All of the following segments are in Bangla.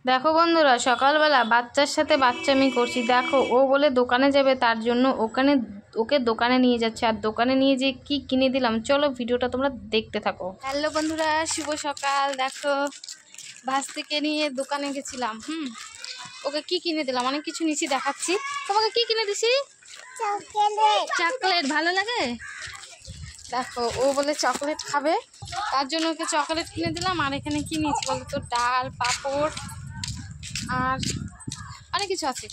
দেখো বন্ধুরা, সকালবেলা বাচ্চার সাথে বাচ্চামি করছি। দেখো, ও বলে দোকানে যাবে, তার জন্য ওকে দোকানে নিয়ে যাচ্ছে। আর দোকানে নিয়ে যেয়ে কি কিনে দিলাম, চলো ভিডিওটা তোমরা দেখতে থাকো। হ্যালো বন্ধুরা, শুভ সকাল। দেখো, ভাস্তিকে নিয়ে দোকানে গেছিলাম। ওকে কি কিনে দিলাম, অনেক কিছু নিচে দেখাচ্ছি। তোমাকে কি কিনে দিছি? চকলেট। ভালো লাগে? দেখো, ও বলে চকলেট খাবে, তার জন্য ওকে চকলেট কিনে দিলাম। আর এখানে কি নিয়েছি বলতো, ডাল, পাঁপড় আর অনেক কিছু আছে।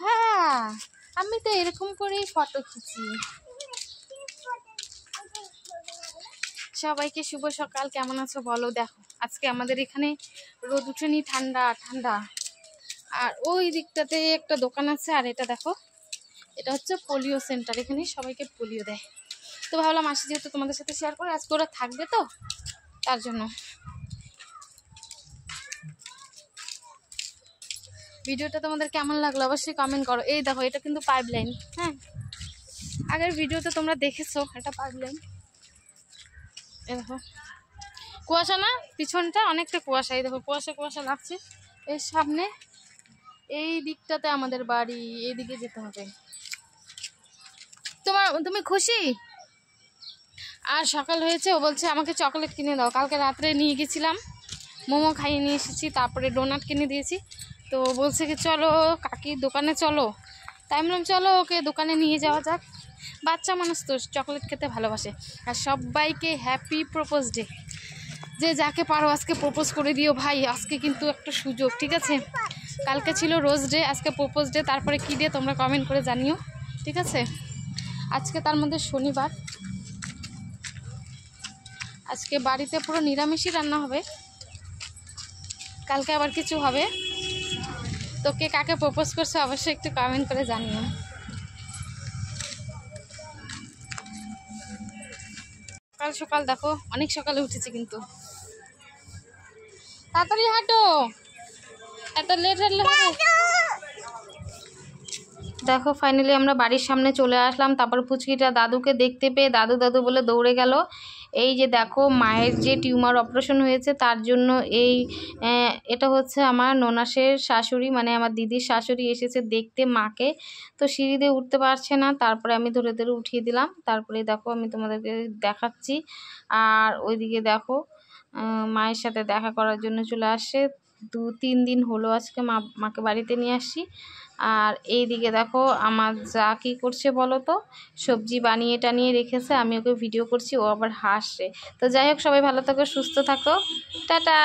হ্যাঁ, আমি তো এরকম করেই ফটো খিচি। সবাইকে শুভ সকাল, কেমন আছো বলো। দেখো, আজকে আমাদের এখানে রোদ উঠেনি, ঠান্ডা ঠান্ডা। আর ওই দিকটাতে একটা দোকান আছে। আর এটা দেখো, এটা হচ্ছে পোলিও সেন্টার। এখানে সবাইকে পোলিও দেয়। তো ভাবলাম আসি, যেহেতু তোমাদের সাথে শেয়ার করে, আজকে ওরা থাকবে তো, তার জন্য। ভিডিওটা তোমাদের কেমন লাগলো অবশ্যই কমেন্ট করো। এই দেখো, এটা কিন্তু পাইপ লাইন। হ্যাঁ, আগের ভিডিওতে তোমরা দেখেছো, এটা পাইপ লাইন। এই দেখো, কুয়াশা না, পিছনটা অনেকটা কুয়াশা। এই দেখো, কুয়াশা কুয়াশা লাগছে। এর সামনে এই দিকটাতে আমাদের বাড়ি, এইদিকে যেতে হবে। তুমি খুশি? আর সকাল হয়েছে, ও বলছে আমাকে চকলেট কিনে দাও। কালকে রাত্রে নিয়ে গেছিলাম, মোমো খাইয়ে নিয়ে এসেছি, তারপরে ডোনাট কিনে দিয়েছি। তো বলছে কি চলো কাকির দোকানে চলো। তাই বললাম চলো, ওকে দোকানে নিয়ে যাওয়া যাক। বাচ্চা মানুষ তো চকলেট খেতে ভালোবাসে। আর সবাইকে হ্যাপি প্রপোজ ডে। যে যাকে পারো আজকে প্রপোজ করে দিও ভাই, আজকে কিন্তু একটা সুযোগ, ঠিক আছে? কালকে ছিল রোজ ডে, আজকে প্রপোজ ডে, তারপরে কী ডে তোমরা কমেন্ট করে জানিও, ঠিক আছে? আজকে তার মধ্যে শনিবার, আজকে বাড়িতে পুরো নিরামিষই রান্না হবে। কালকে আবার কিছু হবে। তো কে কাকে প্রপোজ করছে অবশ্যই একটু কমেন্ট করে জানিও। সকাল সকাল দেখো, অনেক সকালে উঠেছি কিন্তু। তাড়াতাড়ি হাঁটো, এত লেট হাঁটলে হবে? দেখো, ফাইনালি আমরা বাড়ির সামনে চলে আসলাম। তারপর পুচকিটা দাদুকে দেখতে পেয়ে দাদু দাদু বলে দৌড়ে গেল। এই যে দেখো, মায়ের যে টিউমার অপারেশন হয়েছে, তার জন্য এটা হচ্ছে আমার ননাসের শাশুড়ি, মানে আমার দিদির শাশুড়ি এসেছে দেখতে মাকে। তো সিঁড়ি দিয়ে উঠতে পারছে না, তারপরে আমি ধরে ধরে উঠিয়ে দিলাম। তারপরে দেখো, আমি তোমাদেরকে দেখাচ্ছি। আর ওইদিকে দেখো, মায়ের সাথে দেখা করার জন্য চলে আসছে। 2-3 দিন হলো আজকে মাকে বাড়িতে নিয়ে আসছি। আর এইদিকে দেখো, আমার যা কী করছে বলো তো, সবজি বানিয়ে টানিয়ে রেখেছে, আমি ওকে ভিডিও করছি, ও আবার হাসছে। তো যাই হোক, সবাই ভালো থাকো, সুস্থ থাকো, টাটা।